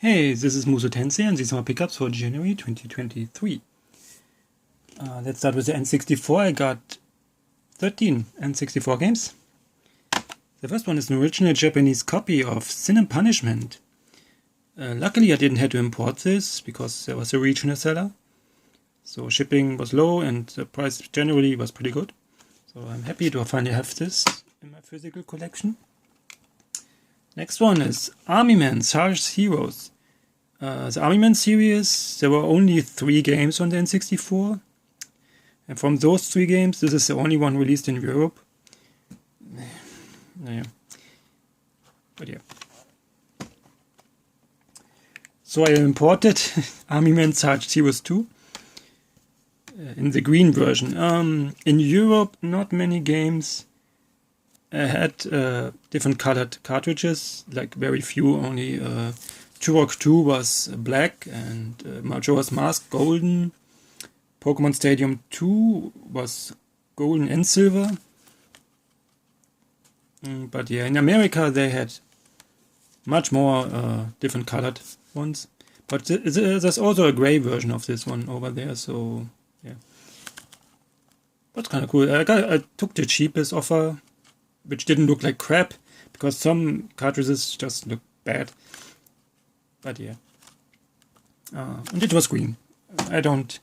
Hey, this is Muso Tensei and these are my pickups for January 2023. Let's start with the N64. I got 13 N64 games. The first one is an original Japanese copy of Sin and Punishment. Luckily I didn't have to import this because there was a regional seller. So shipping was low and the price generally was pretty good. So I'm happy to finally have this in my physical collection. Next one is Army Men Sarge's Heroes. The Army Men series, there were only 3 games on the N64. And from those 3 games, this is the only one released in Europe. Naja. But yeah. So I imported Army Men Sarge's Heroes 2 in the green version. In Europe, not many games had different colored cartridges, like very few, only Turok 2 was black and Majora's Mask golden. Pokemon Stadium 2 was golden and silver. But yeah, in America they had much more different colored ones. But there's also a gray version of this one over there, so yeah. That's kind of cool. I took the cheapest offer, which didn't look like crap, because some cartridges just look bad. But yeah. And it was green. I don't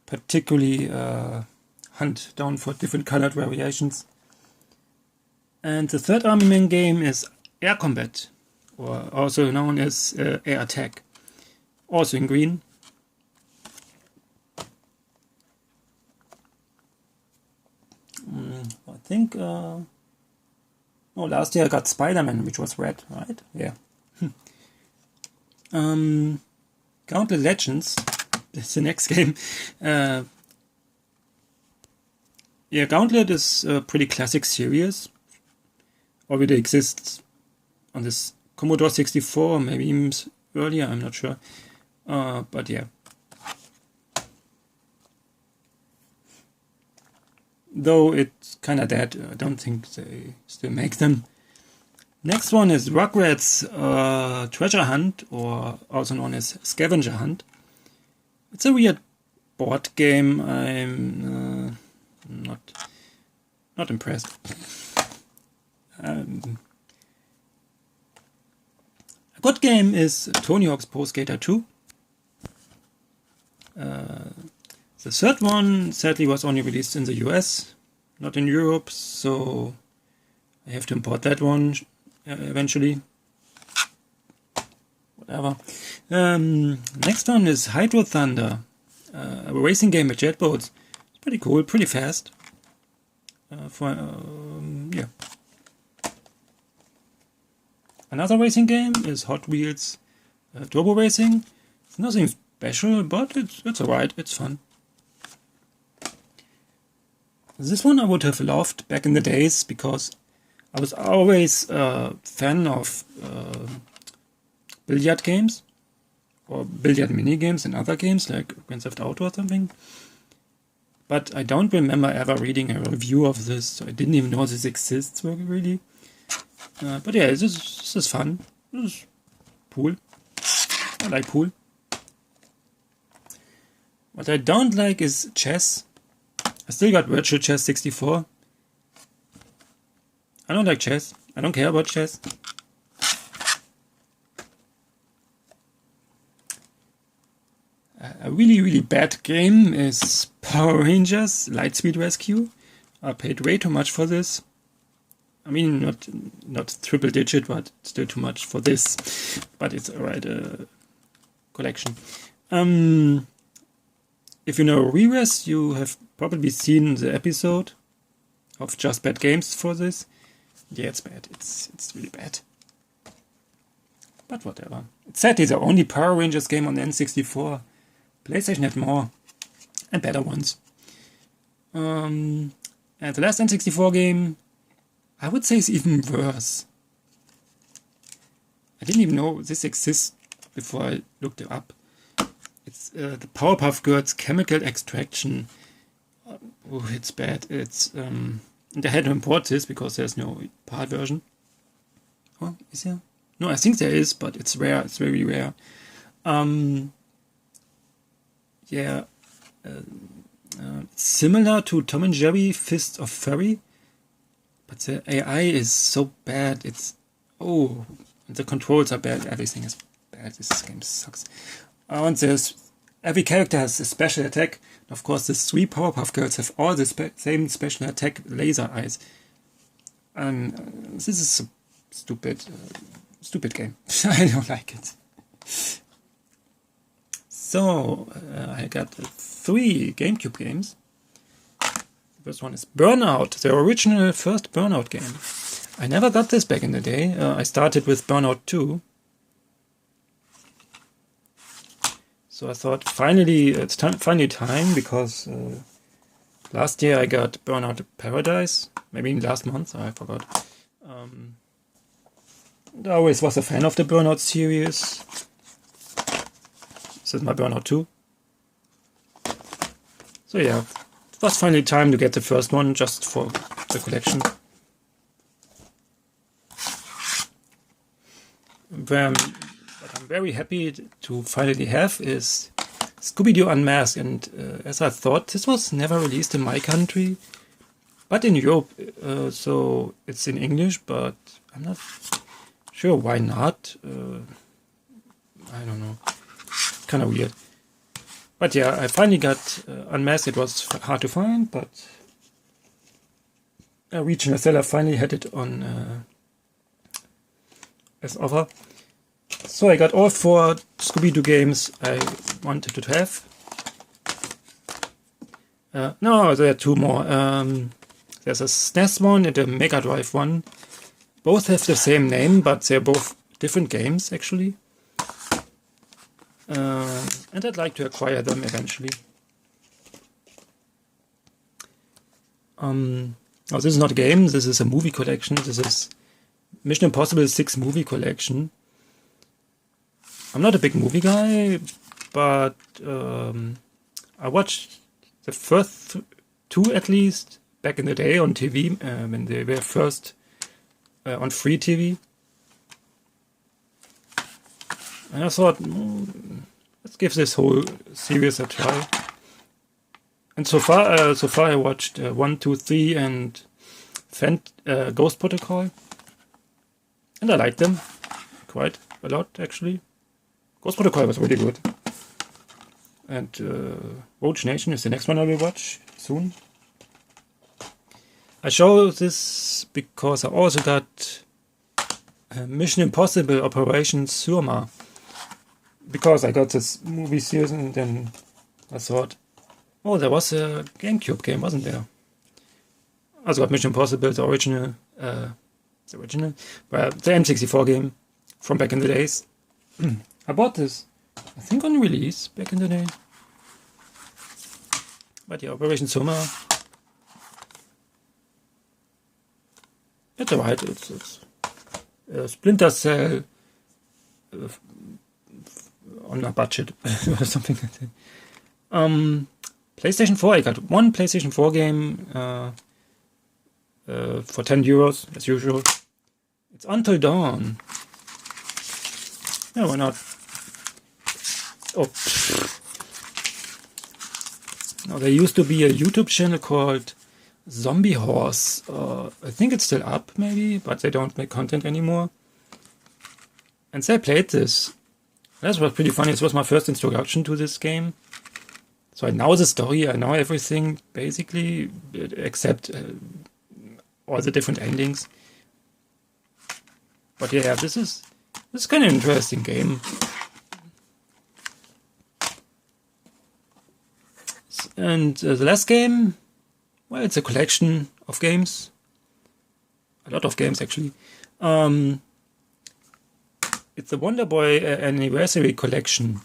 particularly hunt down for different colored variations. And the third Army Man game is Air Combat, or also known as Air Attack. Also in green. I think... last year I got Spider-Man, which was red, right? Yeah. Gauntlet Legends, that's the next game. Yeah, Gauntlet is a pretty classic series. Already exists on this Commodore 64, maybe even earlier, I'm not sure. But yeah. Though it's kinda dead, I don't think they still make them. Next one is Rugrats Treasure Hunt, or also known as Scavenger Hunt. It's a weird board game. I'm not impressed. A good game is Tony Hawk's Pro Skater 2. The third one sadly was only released in the US, not in Europe, so I have to import that one eventually. Whatever. Next one is Hydro Thunder, a racing game with jet boats. It's pretty cool, pretty fast. Yeah. Another racing game is Hot Wheels Turbo Racing. It's nothing special, but it's alright, it's fun. This one I would have loved back in the days because I was always a fan of billiard games or billiard mini games and other games like Grand Theft Auto or something. But I don't remember ever reading a review of this, so I didn't even know this exists really. But yeah, this is fun. This is pool. I like pool. What I don't like is chess. I still got Virtual Chess 64. I don't like chess. I don't care about chess. A really bad game is Power Rangers Lightspeed Rescue. I paid way too much for this. I mean, not triple digit, but still too much for this. But it's alright, collection. If you know Rugrats, you have probably seen the episode of Just Bad Games for this. Yeah, it's bad. It's really bad. But whatever. It's sadly the only Power Rangers game on the N64. PlayStation had more and better ones. And the last N64 game, I would say, is even worse. I didn't even know this exists before I looked it up. It's the Powerpuff Girls Chemical Extraction. Oh, it's bad. It's and I had to import this because there's no PAL version. Oh, is there? No, I think there is, but it's rare. It's very rare. Yeah, similar to Tom and Jerry Fist of Fury, but the AI is so bad. The controls are bad. Everything is bad. This game sucks. And every character has a special attack. Of course, the 3 Powerpuff Girls have all the same special attack, laser eyes. This is a stupid game. I don't like it. So, I got 3 GameCube games. The first one is Burnout, the original first Burnout game. I never got this back in the day. I started with Burnout 2. So I thought, finally, it's finally time, because last year I got Burnout Paradise. Maybe last month, I forgot. I always was a fan of the Burnout series. This is my Burnout 2. So yeah, it was finally time to get the first one, just for the collection. What I'm very happy to finally have is Scooby-Doo Unmasked, and as I thought, this was never released in my country, but in Europe, so it's in English, but I'm not sure why not. I don't know. Kind of weird. But yeah, I finally got Unmasked. It was hard to find, but a regional seller finally had it on as offer. So I got all 4 Scooby-Doo games I wanted to have. No, there are 2 more. There's a SNES one and a Mega Drive one. Both have the same name, but they're both different games, actually. And I'd like to acquire them eventually. This is not a game, this is a movie collection. This is Mission Impossible 6 movie collection. I'm not a big movie guy, but I watched the first 2 at least back in the day on TV, when they were first on free TV. And I thought, let's give this whole series a try. And so far I watched 1, 2, 3 and Ghost Protocol. And I liked them quite a lot, actually. Ghost Protocol was really good. And Roach Nation is the next one I will watch soon. I show this because I also got Mission Impossible Operation Surma. Because I got this movie series and then I thought, oh, there was a GameCube game, wasn't there? I also got Mission Impossible, the original, well, the N64 game from back in the days. I bought this, I think on release back in the day. But yeah, Operation Surma. It's alright, it's Splinter Cell on a budget or something like that. PlayStation 4, I got one PlayStation 4 game for €10 as usual. It's Until Dawn. Yeah, why not? Oh. Now, there used to be a YouTube channel called Zombie Horse. I think it's still up, maybe, but they don't make content anymore. And they played this. That was pretty funny. This was my first introduction to this game. So I know the story, I know everything, basically, except all the different endings. But yeah, this is kind of an interesting game. And the last game, well, it's a collection of games. A lot of games, actually. It's the Wonder Boy Anniversary Collection.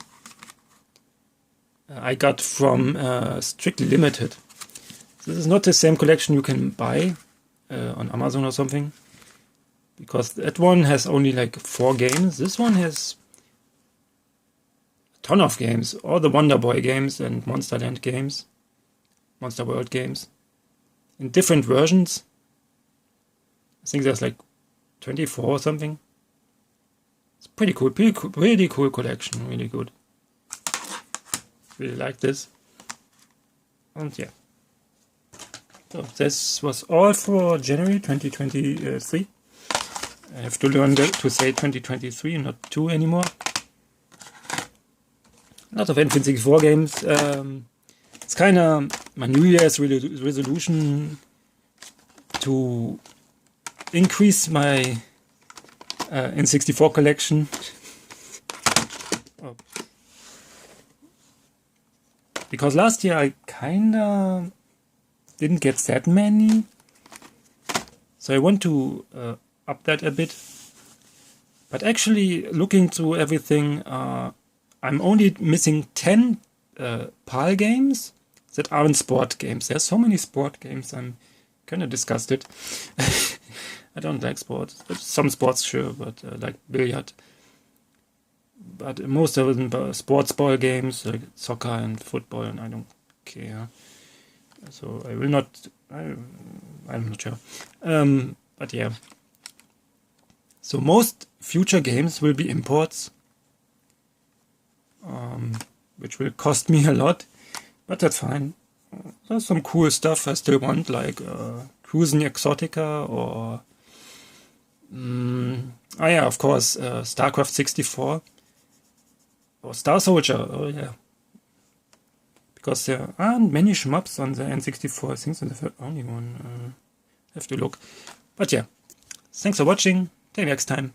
I got from Strictly Limited. This is not the same collection you can buy on Amazon or something. Because that one has only like 4 games. This one has a ton of games. All the Wonder Boy games and Monsterland games. Monster World games. In different versions. I think there's like 24 or something. pretty cool. Pretty cool collection. Really good. Really like this. And yeah. So this was all for January 2023. I have to learn to say 2023, not 2 anymore. A lot of N64 games. It's kind of my New Year's resolution to increase my N64 collection. Oh. Because last year I kinda didn't get that many, so I want to up that a bit. But actually, looking through everything, I'm only missing 10 PAL games that aren't sport games. There's so many sport games, I'm kind of disgusted. I don't like sports. Some sports, sure, but like billiard. But most of them are sports ball games, like soccer and football, and I don't care. So I will not... I'm not sure. But yeah. So most future games will be imports. Which will cost me a lot. But that's fine. There's some cool stuff I still want, like Cruising Exotica or... oh yeah, of course, StarCraft 64. Or Star Soldier, oh yeah. Because there aren't many shmups on the N64, I think that's the only one. Have to look. But yeah, thanks for watching, till next time.